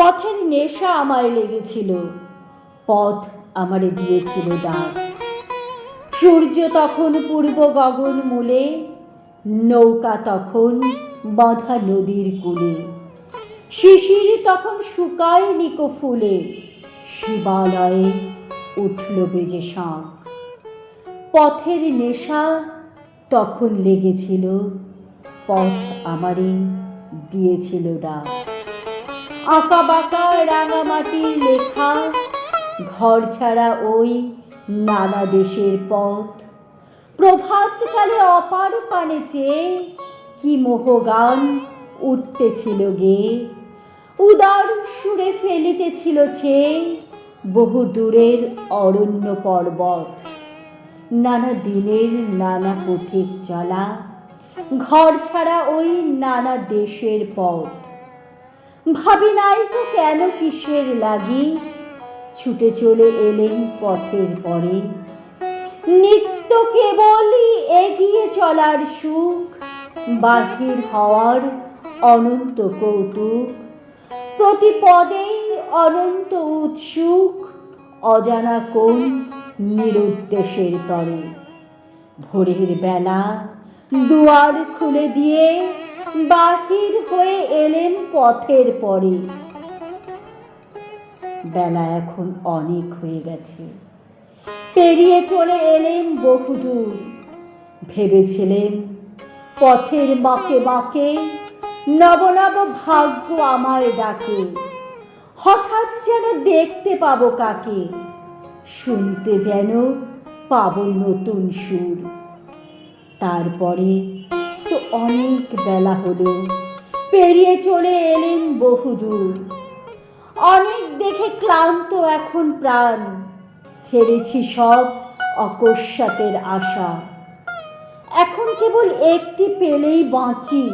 পথের নেশা আমায় লেগেছিল, পথ আমারে দিয়েছিল ডাক। সূর্য তখন পূর্ব গগন মূলে, নৌকা তখন বাঁধা নদীর কূলে। শিশির তখন শুকায় নিকো ফুলে, শিবালয়ে উঠল বেজে শাঁখ। পথের নেশা তখন লেগেছিল, পথ আমারে দিয়েছিল ডাক। আঁকা বাঁকা রাঙামাটির লেখা, ঘর ছাড়া ওই নানা দেশের পথ। প্রভাতকালে অপার পানে চেয়ে কি মোহগান উঠতেছিল গেয়ে, উদার সুরে ফেলিতেছিল ছেয়ে বহু দূরের অরণ্য পর্বত। নানা দিনের নানা পথিক চলা, ঘর ছাড়া ওই নানা দেশের পথ। ভাবি নাই তো কেন কিসের লাগি, ছুটে চলে এলেন পথের পরে। নিত্য কেবলই এগিয়ে চলার সুখ, বাহির হওয়ার অনন্ত কৌতুক। প্রতি পদেই অনন্ত উৎসুক, অজানা কোন নিরুদ্দেশের তরে। ভোরের বেলা দুয়ার খুলে দিয়ে বাহির হয়ে এলেন পথের পরে। বেলা এখন অনেক হয়ে গেছে, পেরিয়ে চলে এলেন বহুদূর। ভেবেছিলেন পথের বাঁকে বাঁকে নব নব ভাগ্য আমায় ডাকে। হঠাৎ যেন দেখতে পাবো কাকে, শুনতে যেন পাবো নতুন সুর। তারপরে তো অনেক বেলা হলো, পেরিয়ে চলে এলেন বহুদূর। অনেক দেখে ক্লান্ত এখন প্রাণ, ছেড়েছি সব অকস্মাতের আশা। এখন কেবল একটি পেলেই বাঁচি,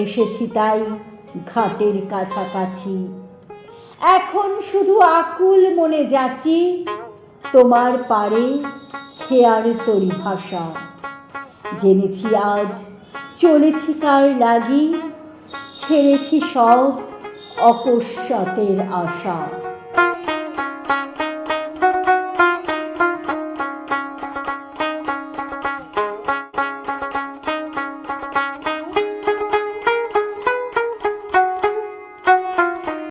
এসেছি তাই ঘাটের কাছাকাছি। এখন শুধু আকুল মনে যাচি, তোমার পারে খেয়ার তরি ভাষা। জেনেছি আজ চলেছি কার লাগি, ছেড়েছি সব অকস্মাতের আশা।